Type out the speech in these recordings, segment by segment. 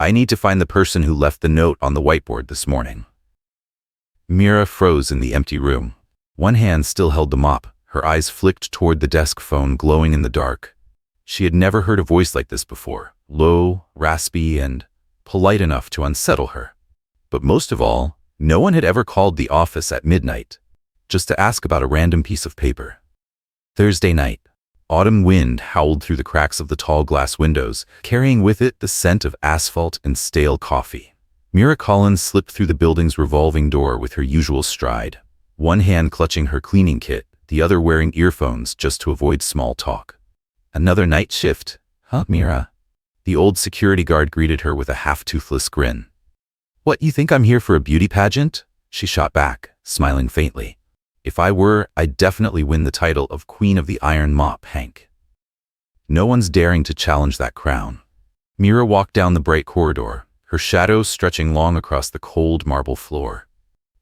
I need to find the person who left the note on the whiteboard this morning. Mira froze in the empty room. One hand still held the mop, her eyes flicked toward the desk phone glowing in the dark. She had never heard a voice like this before, low, raspy, and polite enough to unsettle her. But most of all, no one had ever called the office at midnight, just to ask about a random piece of paper. Thursday night. Autumn wind howled through the cracks of the tall glass windows, carrying with it the scent of asphalt and stale coffee. Mira Collins slipped through the building's revolving door with her usual stride, one hand clutching her cleaning kit, the other wearing earphones just to avoid small talk. Another night shift, huh, Mira? The old security guard greeted her with a half-toothless grin. What, you think I'm here for a beauty pageant? She shot back, smiling faintly. If I were, I'd definitely win the title of Queen of the Iron Mop, Hank. No one's daring to challenge that crown. Mira walked down the bright corridor, her shadow stretching long across the cold marble floor.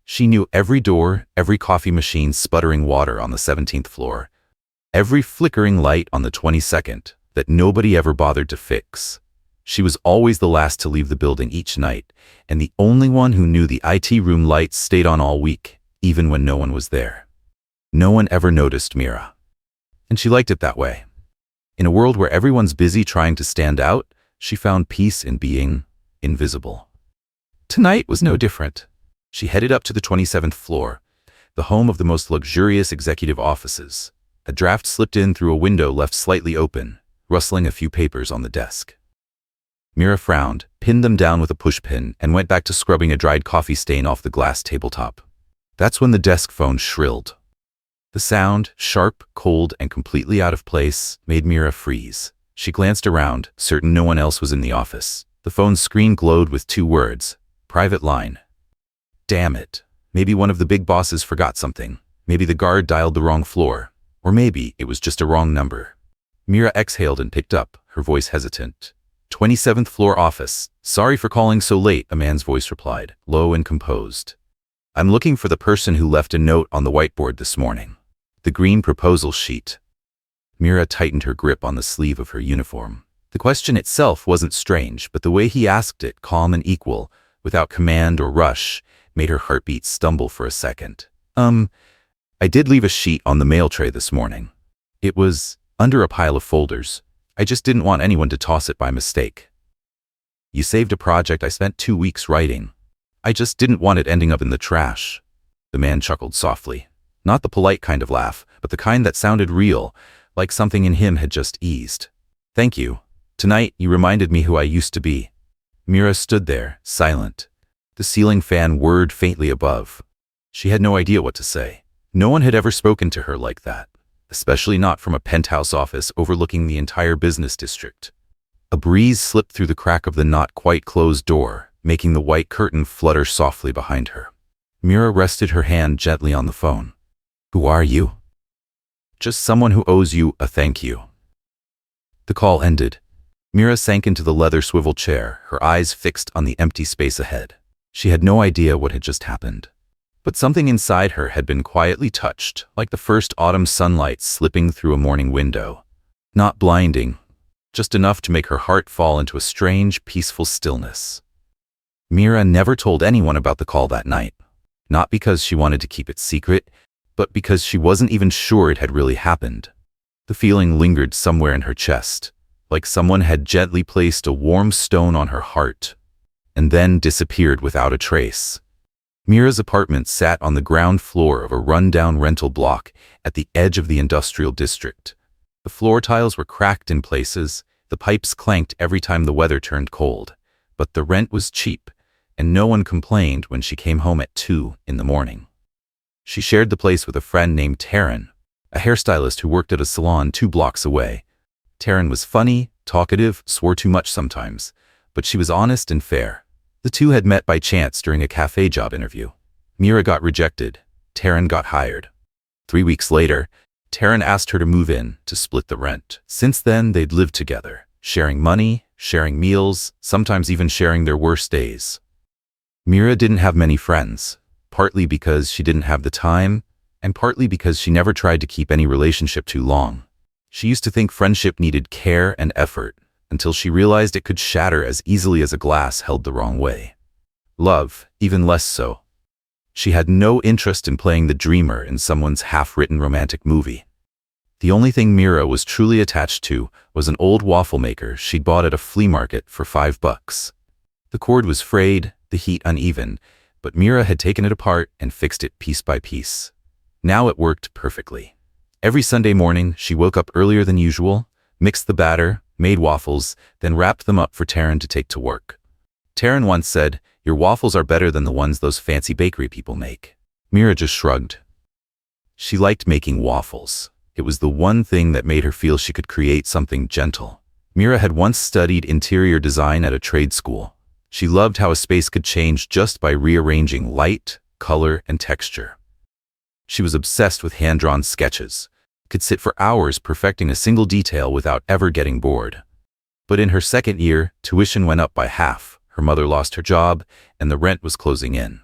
She knew every door, every coffee machine sputtering water on the 17th floor, every flickering light on the 22nd that nobody ever bothered to fix. She was always the last to leave the building each night, and the only one who knew the IT room lights stayed on all week, even when no one was there. No one ever noticed Mira. And she liked it that way. In a world where everyone's busy trying to stand out, she found peace in being invisible. Tonight was no different. She headed up to the 27th floor, the home of the most luxurious executive offices. A draft slipped in through a window left slightly open, rustling a few papers on the desk. Mira frowned, pinned them down with a pushpin, and went back to scrubbing a dried coffee stain off the glass tabletop. That's when the desk phone shrilled. The sound, sharp, cold, and completely out of place, made Mira freeze. She glanced around, certain no one else was in the office. The phone's screen glowed with 2 words, "Private line." Damn it. Maybe one of the big bosses forgot something. Maybe the guard dialed the wrong floor. Or maybe it was just a wrong number. Mira exhaled and picked up, her voice hesitant. 27th floor office. Sorry for calling so late, a man's voice replied, low and composed. I'm looking for the person who left a note on the whiteboard this morning. The green proposal sheet. Mira tightened her grip on the sleeve of her uniform. The question itself wasn't strange, but the way he asked it, calm and equal, without command or rush, made her heartbeat stumble for a second. I did leave a sheet on the mail tray this morning. It was under a pile of folders. I just didn't want anyone to toss it by mistake. You saved a project I spent 2 weeks writing. I just didn't want it ending up in the trash. The man chuckled softly. Not the polite kind of laugh, but the kind that sounded real, like something in him had just eased. Thank you. Tonight, you reminded me who I used to be. Mira stood there, silent. The ceiling fan whirred faintly above. She had no idea what to say. No one had ever spoken to her like that, especially not from a penthouse office overlooking the entire business district. A breeze slipped through the crack of the not quite closed door, making the white curtain flutter softly behind her. Mira rested her hand gently on the phone. Who are you? Just someone who owes you a thank you. The call ended. Mira sank into the leather swivel chair, her eyes fixed on the empty space ahead. She had no idea what had just happened. But something inside her had been quietly touched, like the first autumn sunlight slipping through a morning window. Not blinding, just enough to make her heart fall into a strange, peaceful stillness. Mira never told anyone about the call that night. Not because she wanted to keep it secret, but because she wasn't even sure it had really happened. The feeling lingered somewhere in her chest, like someone had gently placed a warm stone on her heart, and then disappeared without a trace. Mira's apartment sat on the ground floor of a run-down rental block at the edge of the industrial district. The floor tiles were cracked in places, the pipes clanked every time the weather turned cold, but the rent was cheap, and no one complained when she came home at 2 in the morning. She shared the place with a friend named Taryn, a hairstylist who worked at a salon 2 blocks away. Taryn was funny, talkative, swore too much sometimes, but she was honest and fair. The two had met by chance during a cafe job interview. Mira got rejected. Taryn got hired. 3 weeks later, Taryn asked her to move in to split the rent. Since then, they'd lived together, sharing money, sharing meals, sometimes even sharing their worst days. Mira didn't have many friends, partly because she didn't have the time, and partly because she never tried to keep any relationship too long. She used to think friendship needed care and effort, until she realized it could shatter as easily as a glass held the wrong way. Love, even less so. She had no interest in playing the dreamer in someone's half-written romantic movie. The only thing Mira was truly attached to was an old waffle maker she'd bought at a flea market for $5. The cord was frayed, the heat uneven, but Mira had taken it apart and fixed it piece by piece. Now it worked perfectly. Every Sunday morning, she woke up earlier than usual, mixed the batter, made waffles, then wrapped them up for Taryn to take to work. Taryn once said, "Your waffles are better than the ones those fancy bakery people make." Mira just shrugged. She liked making waffles. It was the one thing that made her feel she could create something gentle. Mira had once studied interior design at a trade school. She loved how a space could change just by rearranging light, color, and texture. She was obsessed with hand-drawn sketches, could sit for hours perfecting a single detail without ever getting bored. But in her second year, tuition went up by half, her mother lost her job, and the rent was closing in.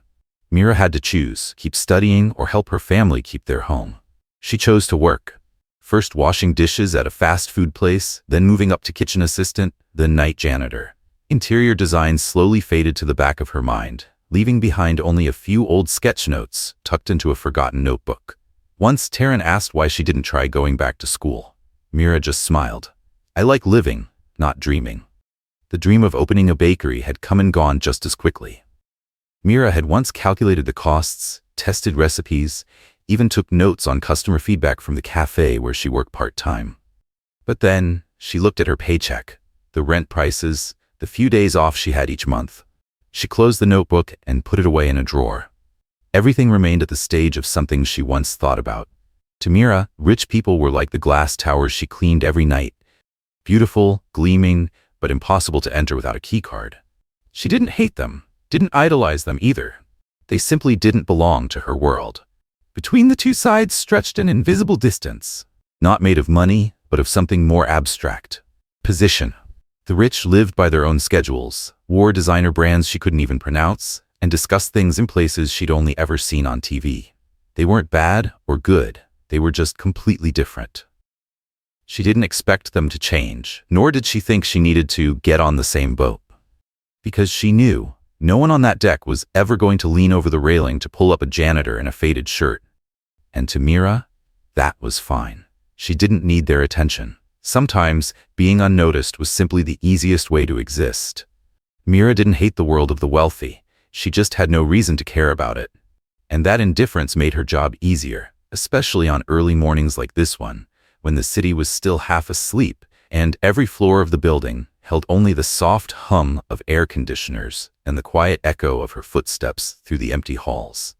Mira had to choose, keep studying or help her family keep their home. She chose to work. First washing dishes at a fast food place, then moving up to kitchen assistant, then night janitor. Interior design slowly faded to the back of her mind, leaving behind only a few old sketch notes tucked into a forgotten notebook. Once Taryn asked why she didn't try going back to school. Mira just smiled. "I like living, not dreaming." The dream of opening a bakery had come and gone just as quickly. Mira had once calculated the costs, tested recipes, even took notes on customer feedback from the cafe where she worked part-time. But then, she looked at her paycheck, the rent prices, the few days off she had each month. She closed the notebook and put it away in a drawer. Everything remained at the stage of something she once thought about. To Mira, rich people were like the glass towers she cleaned every night. Beautiful, gleaming, but impossible to enter without a keycard. She didn't hate them, didn't idolize them either. They simply didn't belong to her world. Between the two sides stretched an invisible distance, not made of money, but of something more abstract. Position. The rich lived by their own schedules, wore designer brands she couldn't even pronounce, and discussed things in places she'd only ever seen on TV. They weren't bad or good, they were just completely different. She didn't expect them to change, nor did she think she needed to get on the same boat. Because she knew no one on that deck was ever going to lean over the railing to pull up a janitor in a faded shirt. And to Mira, that was fine. She didn't need their attention. Sometimes, being unnoticed was simply the easiest way to exist. Mira didn't hate the world of the wealthy. She just had no reason to care about it. And that indifference made her job easier, especially on early mornings like this one, when the city was still half asleep and every floor of the building held only the soft hum of air conditioners and the quiet echo of her footsteps through the empty halls.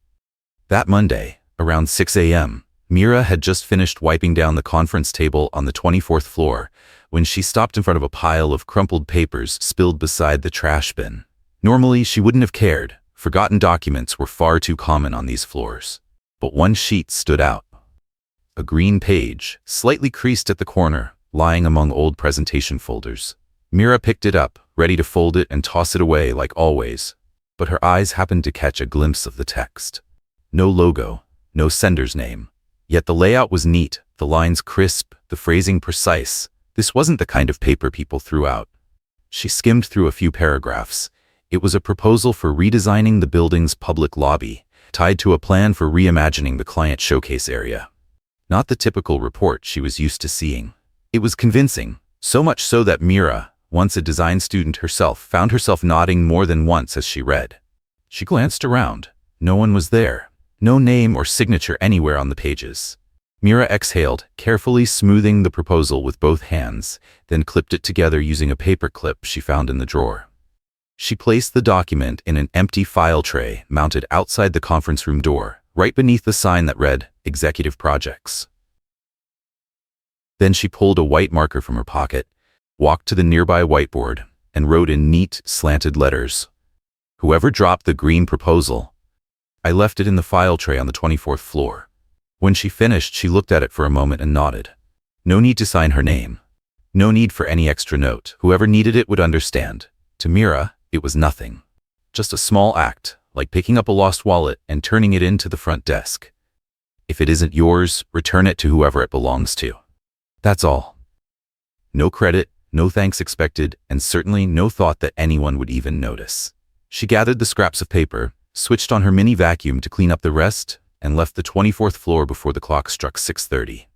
That Monday, around 6 a.m., Mira had just finished wiping down the conference table on the 24th floor when she stopped in front of a pile of crumpled papers spilled beside the trash bin. Normally, she wouldn't have cared. Forgotten documents were far too common on these floors. But one sheet stood out. A green page, slightly creased at the corner, lying among old presentation folders. Mira picked it up, ready to fold it and toss it away like always. But her eyes happened to catch a glimpse of the text. No logo, no sender's name. Yet the layout was neat, the lines crisp, the phrasing precise. This wasn't the kind of paper people threw out. She skimmed through a few paragraphs. It was a proposal for redesigning the building's public lobby, tied to a plan for reimagining the client showcase area. Not the typical report she was used to seeing. It was convincing, so much so that Mira, once a design student herself, found herself nodding more than once as she read. She glanced around. No one was there. No name or signature anywhere on the pages. Mira exhaled, carefully smoothing the proposal with both hands, then clipped it together using a paper clip she found in the drawer. She placed the document in an empty file tray mounted outside the conference room door, right beneath the sign that read, "Executive Projects." Then she pulled a white marker from her pocket, walked to the nearby whiteboard, and wrote in neat, slanted letters, "Whoever dropped the green proposal, I left it in the file tray on the 24th floor." When she finished, she looked at it for a moment and nodded. No need to sign her name. No need for any extra note. Whoever needed it would understand. To Mira, it was nothing. Just a small act, like picking up a lost wallet and turning it into the front desk. If it isn't yours, return it to whoever it belongs to. That's all. No credit, no thanks expected, and certainly no thought that anyone would even notice. She gathered the scraps of paper, switched on her mini vacuum to clean up the rest, and left the 24th floor before the clock struck 6:30.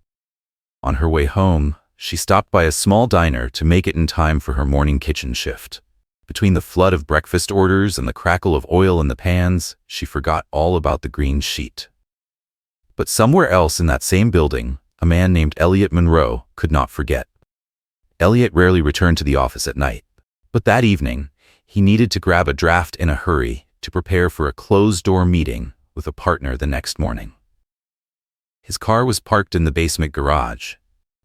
On her way home, she stopped by a small diner to make it in time for her morning kitchen shift. Between the flood of breakfast orders and the crackle of oil in the pans, she forgot all about the green sheet. But somewhere else in that same building, a man named Elliot Monroe could not forget. Elliot rarely returned to the office at night, but that evening, he needed to grab a draft in a hurry to prepare for a closed-door meeting with a partner the next morning. His car was parked in the basement garage.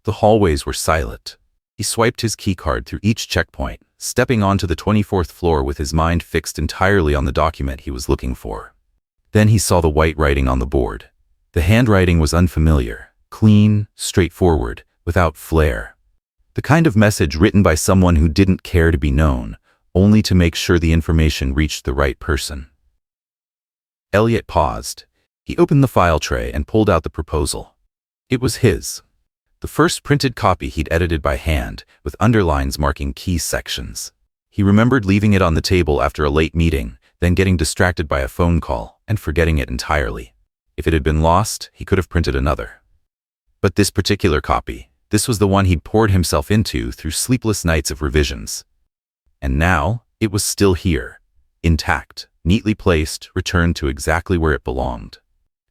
The hallways were silent. He swiped his keycard through each checkpoint, stepping onto the 24th floor with his mind fixed entirely on the document he was looking for. Then he saw the white writing on the board. The handwriting was unfamiliar, clean, straightforward, without flair. The kind of message written by someone who didn't care to be known, only to make sure the information reached the right person. Elliot paused. He opened the file tray and pulled out the proposal. It was his. The first printed copy he'd edited by hand, with underlines marking key sections. He remembered leaving it on the table after a late meeting, then getting distracted by a phone call and forgetting it entirely. If it had been lost, he could have printed another. But this particular copy, this was the one he'd poured himself into through sleepless nights of revisions. And now, it was still here, intact, neatly placed, returned to exactly where it belonged.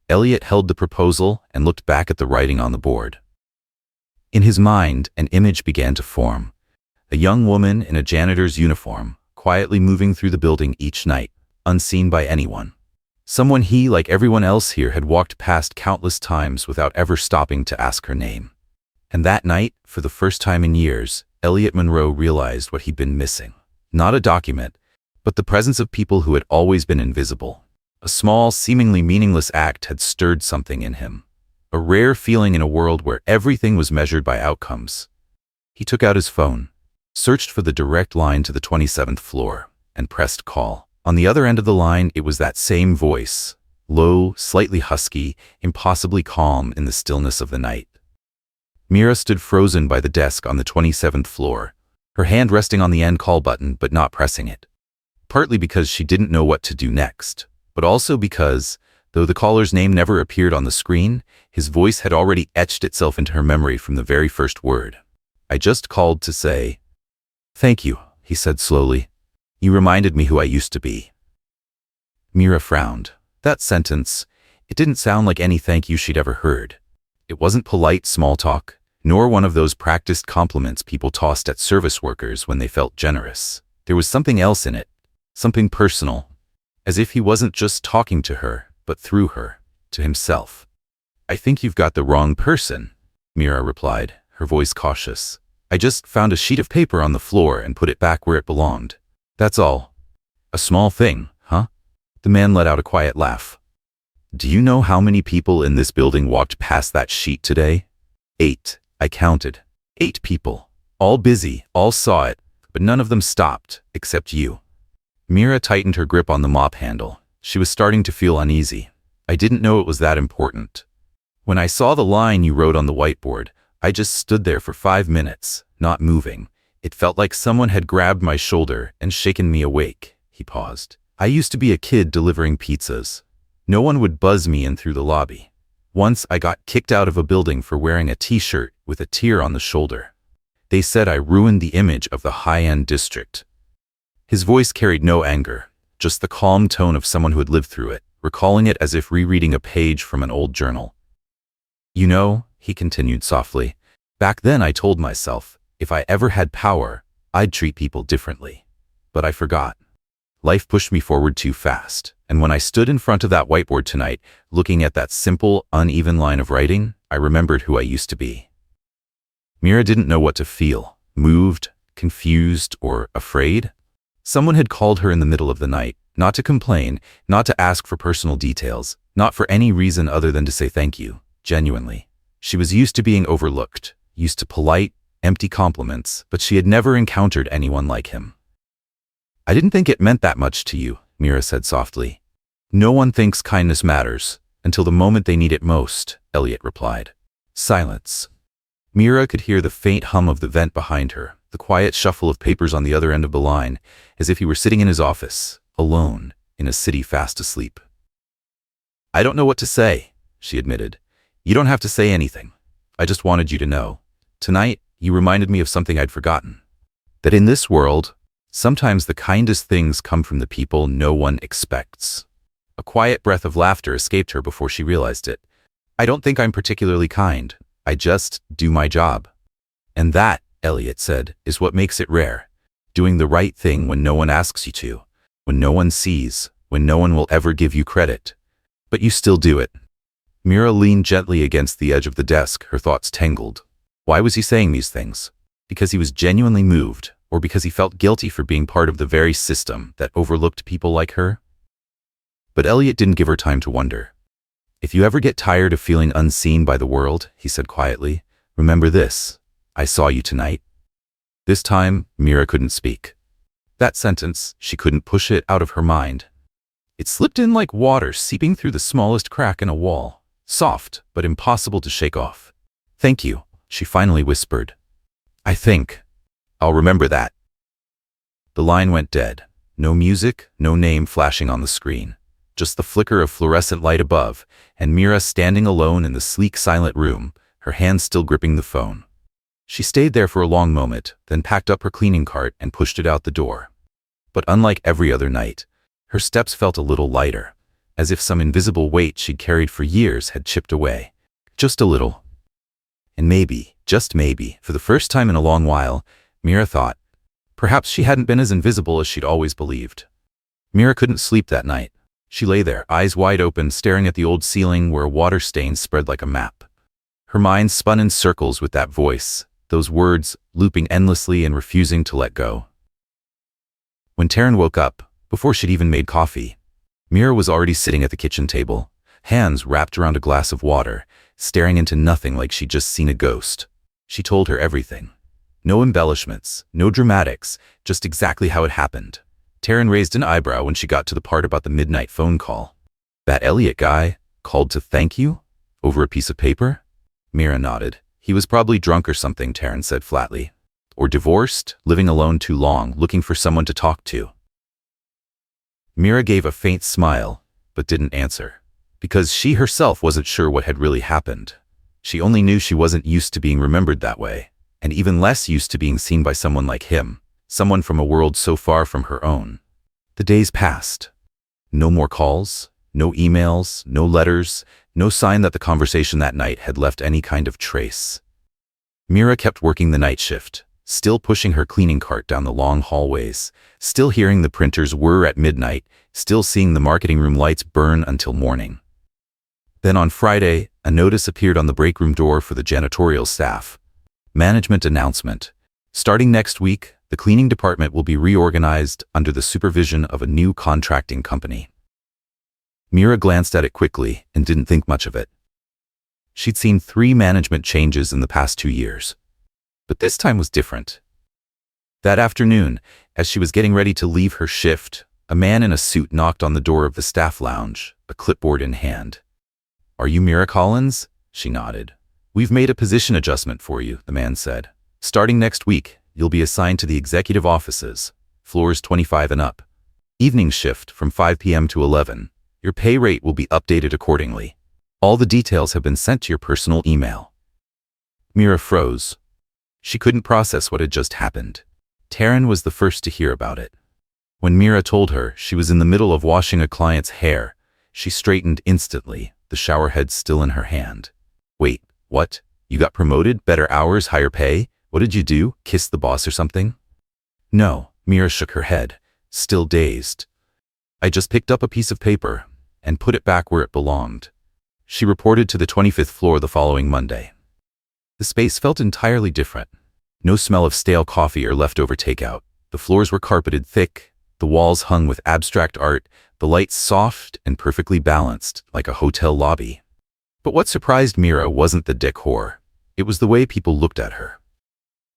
Elliot held the proposal and looked back at the writing on the board. In his mind, an image began to form. A young woman in a janitor's uniform, quietly moving through the building each night, unseen by anyone. Someone he, like everyone else here, had walked past countless times without ever stopping to ask her name. And that night, for the first time in years, Elliot Monroe realized what he'd been missing. Not a document, but the presence of people who had always been invisible. A small, seemingly meaningless act had stirred something in him. A rare feeling in a world where everything was measured by outcomes. He took out his phone, searched for the direct line to the 27th floor, and pressed call. On the other end of the line, it was that same voice, low, slightly husky, impossibly calm in the stillness of the night. Mira stood frozen by the desk on the 27th floor, her hand resting on the end call button but not pressing it. Partly because she didn't know what to do next, but also because, though the caller's name never appeared on the screen, his voice had already etched itself into her memory from the very first word. "I just called to say, thank you," he said slowly. "You reminded me who I used to be." Mira frowned. That sentence, it didn't sound like any thank you she'd ever heard. It wasn't polite small talk, nor one of those practiced compliments people tossed at service workers when they felt generous. There was something else in it, something personal, as if he wasn't just talking to her, but through her, to himself. "I think you've got the wrong person," Mira replied, her voice cautious. "I just found a sheet of paper on the floor and put it back where it belonged. That's all." "A small thing, huh?" The man let out a quiet laugh. "Do you know how many people in this building walked past that sheet today? 8, I counted. 8 people. All busy, all saw it, but none of them stopped, except you." Mira tightened her grip on the mop handle. She was starting to feel uneasy. "I didn't know it was that important. When I saw the line you wrote on the whiteboard, I just stood there for 5 minutes, not moving. It felt like someone had grabbed my shoulder and shaken me awake." He paused. "I used to be a kid delivering pizzas. No one would buzz me in through the lobby. Once I got kicked out of a building for wearing a t-shirt with a tear on the shoulder. They said I ruined the image of the high-end district." His voice carried no anger, just the calm tone of someone who had lived through it, recalling it as if rereading a page from an old journal. "You know," he continued softly, "back then I told myself, if I ever had power, I'd treat people differently. But I forgot. Life pushed me forward too fast, and when I stood in front of that whiteboard tonight, looking at that simple, uneven line of writing, I remembered who I used to be." Mira didn't know what to feel, moved, confused, or afraid. Someone had called her in the middle of the night, not to complain, not to ask for personal details, not for any reason other than to say thank you, genuinely. She was used to being overlooked, used to polite, empty compliments, but she had never encountered anyone like him. "I didn't think it meant that much to you," Mira said softly. "No one thinks kindness matters until the moment they need it most," Elliot replied. Silence. Mira could hear the faint hum of the vent behind her, the quiet shuffle of papers on the other end of the line, as if he were sitting in his office, alone, in a city fast asleep. "I don't know what to say," she admitted. "You don't have to say anything. I just wanted you to know. Tonight, you reminded me of something I'd forgotten. That in this world, sometimes the kindest things come from the people no one expects." A quiet breath of laughter escaped her before she realized it. "I don't think I'm particularly kind. I just do my job." "And that," Elliot said, "is what makes it rare. Doing the right thing when no one asks you to, when no one sees, when no one will ever give you credit. But you still do it." Mira leaned gently against the edge of the desk, her thoughts tangled. Why was he saying these things? Because he was genuinely moved, or because he felt guilty for being part of the very system that overlooked people like her? But Elliot didn't give her time to wonder. "If you ever get tired of feeling unseen by the world," he said quietly, "remember this. I saw you tonight." This time, Mira couldn't speak. That sentence, she couldn't push it out of her mind. It slipped in like water seeping through the smallest crack in a wall, soft but impossible to shake off. "Thank you," she finally whispered. "I think I'll remember that." The line went dead. No music, no name flashing on the screen. Just the flicker of fluorescent light above, and Mira standing alone in the sleek, silent room, her hand still gripping the phone. She stayed there for a long moment, then packed up her cleaning cart and pushed it out the door. But unlike every other night, her steps felt a little lighter, as if some invisible weight she'd carried for years had chipped away. Just a little. And maybe, just maybe, for the first time in a long while, Mira thought, perhaps she hadn't been as invisible as she'd always believed. Mira couldn't sleep that night. She lay there, eyes wide open, staring at the old ceiling where a water stain spread like a map. Her mind spun in circles with that voice, those words looping endlessly and refusing to let go. When Taryn woke up, before she'd even made coffee, Mira was already sitting at the kitchen table, hands wrapped around a glass of water, staring into nothing like she'd just seen a ghost. She told her everything. No embellishments, no dramatics, just exactly how it happened. Taryn raised an eyebrow when she got to the part about the midnight phone call. "That Elliot guy called to thank you? Over a piece of paper?" Mira nodded. "He was probably drunk or something," Taryn said flatly. "Or divorced, living alone too long, looking for someone to talk to." Mira gave a faint smile, but didn't answer. Because she herself wasn't sure what had really happened. She only knew she wasn't used to being remembered that way, and even less used to being seen by someone like him. Someone from a world so far from her own. The days passed. No more calls, no emails, no letters, no sign that the conversation that night had left any kind of trace. Mira kept working the night shift, still pushing her cleaning cart down the long hallways, still hearing the printers whir at midnight, still seeing the marketing room lights burn until morning. Then on Friday, a notice appeared on the break room door for the janitorial staff. Management announcement. Starting next week, the cleaning department will be reorganized under the supervision of a new contracting company. Mira glanced at it quickly and didn't think much of it. She'd seen 3 management changes in the past 2 years. But this time was different. That afternoon, as she was getting ready to leave her shift, a man in a suit knocked on the door of the staff lounge, a clipboard in hand. "Are you Mira Collins?" She nodded. "We've made a position adjustment for you," the man said. "Starting next week, you'll be assigned to the executive offices, floors 25 and up. Evening shift from 5 p.m. to 11. Your pay rate will be updated accordingly. All the details have been sent to your personal email." Mira froze. She couldn't process what had just happened. Taryn was the first to hear about it. When Mira told her she was in the middle of washing a client's hair, she straightened instantly, the shower head still in her hand. "Wait, what? You got promoted? Better hours, higher pay? What did you do? Kiss the boss or something?" "No," Mira shook her head, still dazed. "I just picked up a piece of paper and put it back where it belonged." She reported to the 25th floor the following Monday. The space felt entirely different. No smell of stale coffee or leftover takeout. The floors were carpeted thick, the walls hung with abstract art, the lights soft and perfectly balanced, like a hotel lobby. But what surprised Mira wasn't the decor. It was the way people looked at her.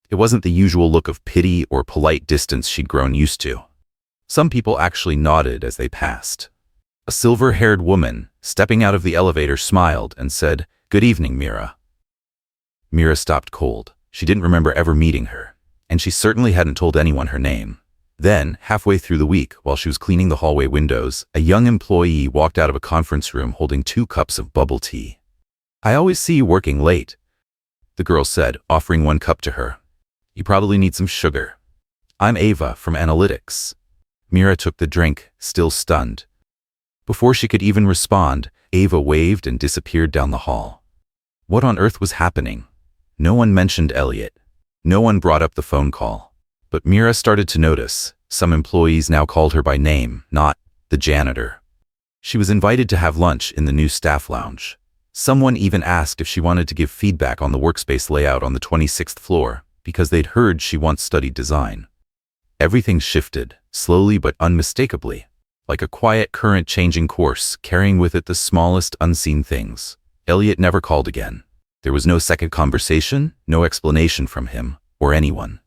It wasn't the usual look of pity or polite distance she'd grown used to. Some people actually nodded as they passed. A silver-haired woman, stepping out of the elevator, smiled and said, "Good evening, Mira." Mira stopped cold. She didn't remember ever meeting her. and she certainly hadn't told anyone her name. Then, halfway through the week, while she was cleaning the hallway windows, a young employee walked out of a conference room holding 2 cups of bubble tea. "I always see you working late," the girl said, offering 1 cup to her. "You probably need some sugar." "I'm Ava from Analytics." Mira took the drink, still stunned. Before she could even respond, Ava waved and disappeared down the hall. What on earth was happening? No one mentioned Elliot. No one brought up the phone call. But Mira started to notice. Some employees now called her by name, not the janitor. She was invited to have lunch in the new staff lounge. Someone even asked if she wanted to give feedback on the workspace layout on the 26th floor, because they'd heard she once studied design. Everything shifted, slowly but unmistakably, like a quiet current changing course, carrying with it the smallest unseen things. Elliot never called again. There was no second conversation, no explanation from him, or anyone.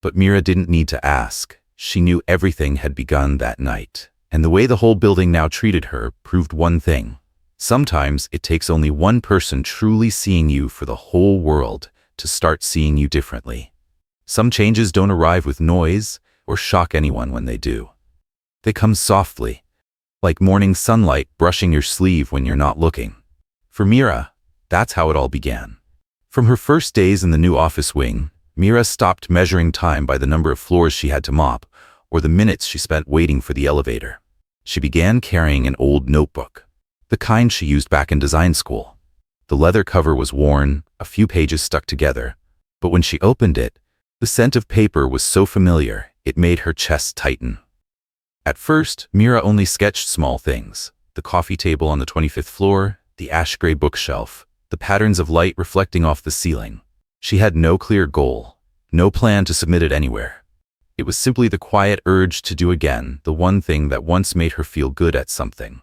But Mira didn't need to ask. She knew everything had begun that night. And the way the whole building now treated her proved one thing. Sometimes it takes only one person truly seeing you for the whole world to start seeing you differently. Some changes don't arrive with noise or shock anyone when they do. They come softly, like morning sunlight brushing your sleeve when you're not looking. For Mira, that's how it all began. From her first days in the new office wing, Mira stopped measuring time by the number of floors she had to mop or the minutes she spent waiting for the elevator. She began carrying an old notebook, the kind she used back in design school. The leather cover was worn, a few pages stuck together, but when she opened it, the scent of paper was so familiar it made her chest tighten. At first, Mira only sketched small things: the coffee table on the 25th floor, the ash-gray bookshelf, the patterns of light reflecting off the ceiling. She had no clear goal, no plan to submit it anywhere. It was simply the quiet urge to do again the one thing that once made her feel good at something.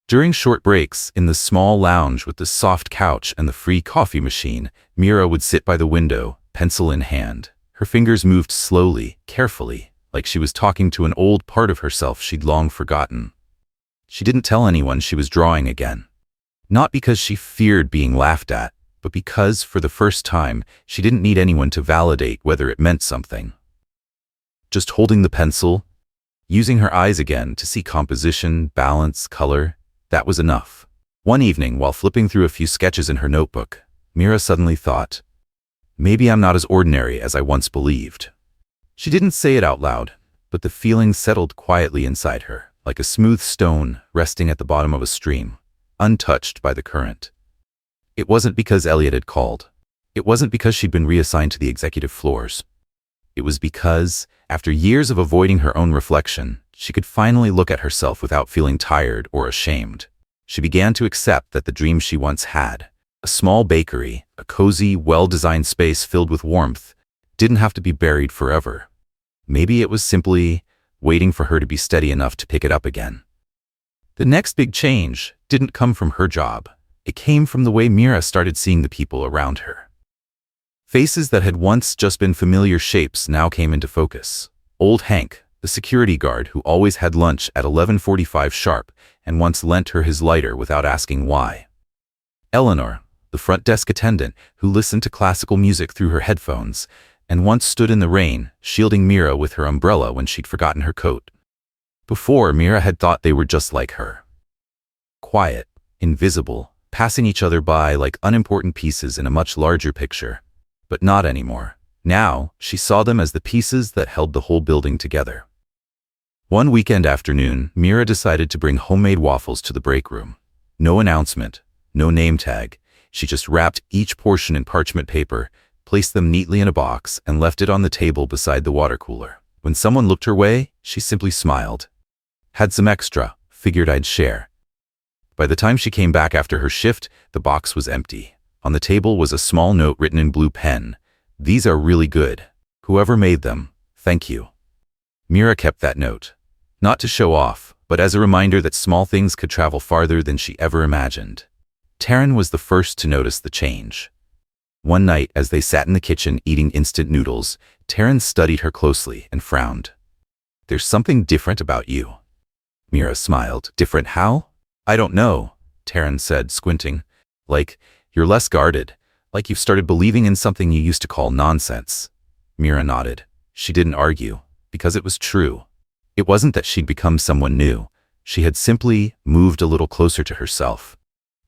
During short breaks, in the small lounge with the soft couch and the free coffee machine, Mira would sit by the window, pencil in hand. Her fingers moved slowly, carefully, like she was talking to an old part of herself she'd long forgotten. She didn't tell anyone she was drawing again. Not because she feared being laughed at, but because, for the first time, she didn't need anyone to validate whether it meant something. Just holding the pencil, using her eyes again to see composition, balance, color, that was enough. One evening, while flipping through a few sketches in her notebook, Mira suddenly thought, maybe I'm not as ordinary as I once believed. She didn't say it out loud, but the feeling settled quietly inside her, like a smooth stone resting at the bottom of a stream, untouched by the current. It wasn't because Elliot had called. It wasn't because she'd been reassigned to the executive floors. It was because, after years of avoiding her own reflection, she could finally look at herself without feeling tired or ashamed. She began to accept that the dream she once had, a small bakery, a cozy, well-designed space filled with warmth, didn't have to be buried forever. Maybe it was simply waiting for her to be steady enough to pick it up again. The next big change didn't come from her job. It came from the way Mira started seeing the people around her. Faces that had once just been familiar shapes now came into focus. Old Hank, the security guard who always had lunch at 11:45 sharp and once lent her his lighter without asking why. Eleanor, the front desk attendant who listened to classical music through her headphones and once stood in the rain, shielding Mira with her umbrella when she'd forgotten her coat. Before, Mira had thought they were just like her. Quiet, invisible, passing each other by like unimportant pieces in a much larger picture. But not anymore. Now, she saw them as the pieces that held the whole building together. One weekend afternoon, Mira decided to bring homemade waffles to the break room. No announcement, no name tag. She just wrapped each portion in parchment paper, placed them neatly in a box, and left it on the table beside the water cooler. When someone looked her way, she simply smiled. Had some extra, figured I'd share. By the time she came back after her shift, the box was empty. On the table was a small note written in blue pen. "These are really good. Whoever made them, thank you." Mira kept that note. Not to show off, but as a reminder that small things could travel farther than she ever imagined. Taryn was the first to notice the change. One night, as they sat in the kitchen eating instant noodles, Taryn studied her closely and frowned. "There's something different about you." Mira smiled. "Different how?" "I don't know," Taryn said, squinting. "Like, you're less guarded, like you've started believing in something you used to call nonsense." Mira nodded. She didn't argue, because it was true. It wasn't that she'd become someone new. She had simply moved a little closer to herself,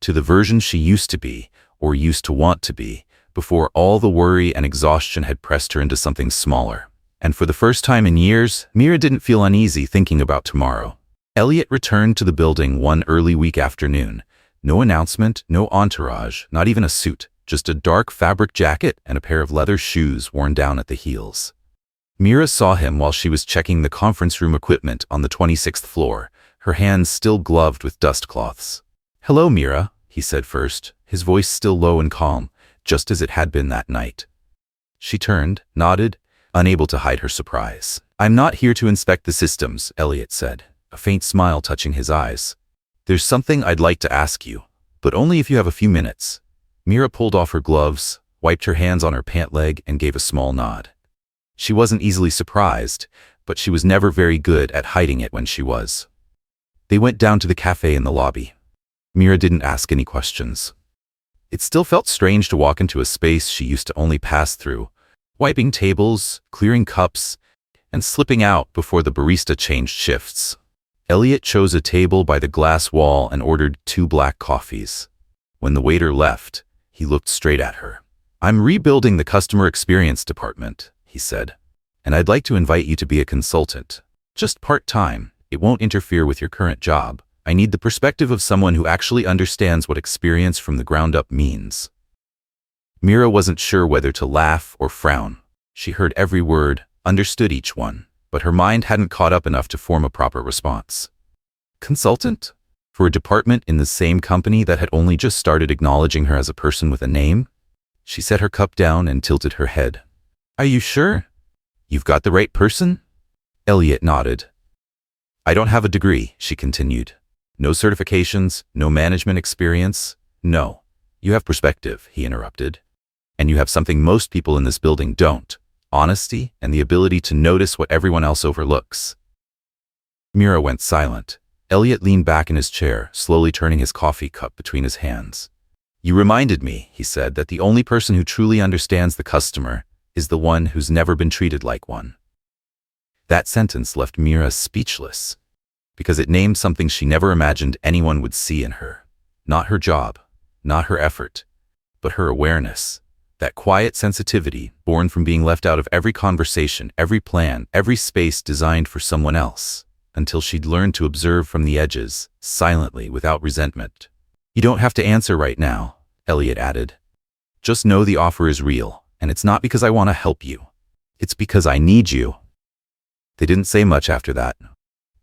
to the version she used to be, or used to want to be, before all the worry and exhaustion had pressed her into something smaller. And for the first time in years, Mira didn't feel uneasy thinking about tomorrow. Elliot returned to the building one early week afternoon. No announcement, no entourage, not even a suit, just a dark fabric jacket and a pair of leather shoes worn down at the heels. Mira saw him while she was checking the conference room equipment on the 26th floor, her hands still gloved with dust cloths. "Hello, Mira," he said first, his voice still low and calm, just as it had been that night. She turned, nodded, unable to hide her surprise. "I'm not here to inspect the systems," Elliot said, a faint smile touching his eyes. "There's something I'd like to ask you, but only if you have a few minutes." Mira pulled off her gloves, wiped her hands on her pant leg, and gave a small nod. She wasn't easily surprised, but she was never very good at hiding it when she was. They went down to the cafe in the lobby. Mira didn't ask any questions. It still felt strange to walk into a space she used to only pass through, wiping tables, clearing cups, and slipping out before the barista changed shifts. Elliot chose a table by the glass wall and ordered 2 black coffees. When the waiter left, he looked straight at her. "I'm rebuilding the customer experience department," he said, "and I'd like to invite you to be a consultant. Just part-time. It won't interfere with your current job. I need the perspective of someone who actually understands what experience from the ground up means." Mira wasn't sure whether to laugh or frown. She heard every word, understood each one, but her mind hadn't caught up enough to form a proper response. Consultant? For a department in the same company that had only just started acknowledging her as a person with a name? She set her cup down and tilted her head. "Are you sure? You've got the right person?" Elliot nodded. "I don't have a degree," she continued. "No certifications, no management experience. No. You have perspective," he interrupted. "And you have something most people in this building don't. Honesty and the ability to notice what everyone else overlooks." Mira went silent. Elliot leaned back in his chair, slowly turning his coffee cup between his hands. "You reminded me," he said, "that the only person who truly understands the customer is the one who's never been treated like one." That sentence left Mira speechless, because it named something she never imagined anyone would see in her. Not her job, not her effort, but her awareness. That quiet sensitivity, born from being left out of every conversation, every plan, every space designed for someone else, until she'd learned to observe from the edges, silently, without resentment. "You don't have to answer right now," Elliot added. "Just know the offer is real, and it's not because I want to help you. It's because I need you." They didn't say much after that.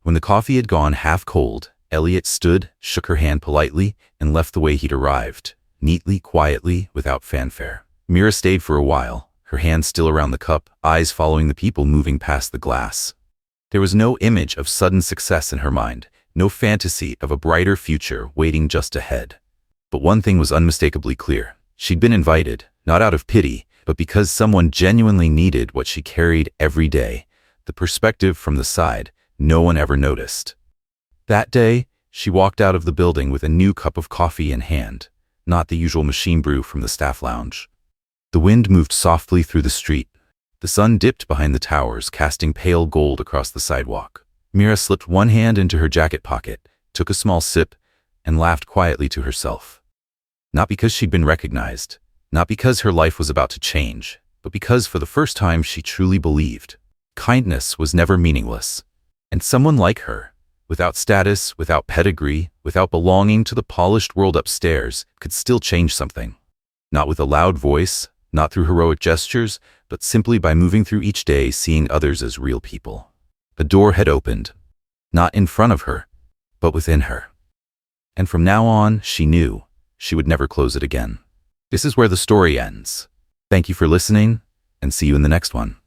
When the coffee had gone half cold, Elliot stood, shook her hand politely, and left the way he'd arrived, neatly, quietly, without fanfare. Mira stayed for a while, her hands still around the cup, eyes following the people moving past the glass. There was no image of sudden success in her mind, no fantasy of a brighter future waiting just ahead. But one thing was unmistakably clear. She'd been invited, not out of pity, but because someone genuinely needed what she carried every day, the perspective from the side no one ever noticed. That day, she walked out of the building with a new cup of coffee in hand, not the usual machine brew from the staff lounge. The wind moved softly through the street. The sun dipped behind the towers, casting pale gold across the sidewalk. Mira slipped one hand into her jacket pocket, took a small sip, and laughed quietly to herself. Not because she'd been recognized, not because her life was about to change, but because for the first time she truly believed. Kindness was never meaningless. And someone like her, without status, without pedigree, without belonging to the polished world upstairs, could still change something. Not with a loud voice, not through heroic gestures, but simply by moving through each day seeing others as real people. A door had opened, not in front of her, but within her. And from now on, she knew she would never close it again. This is where the story ends. Thank you for listening, and see you in the next one.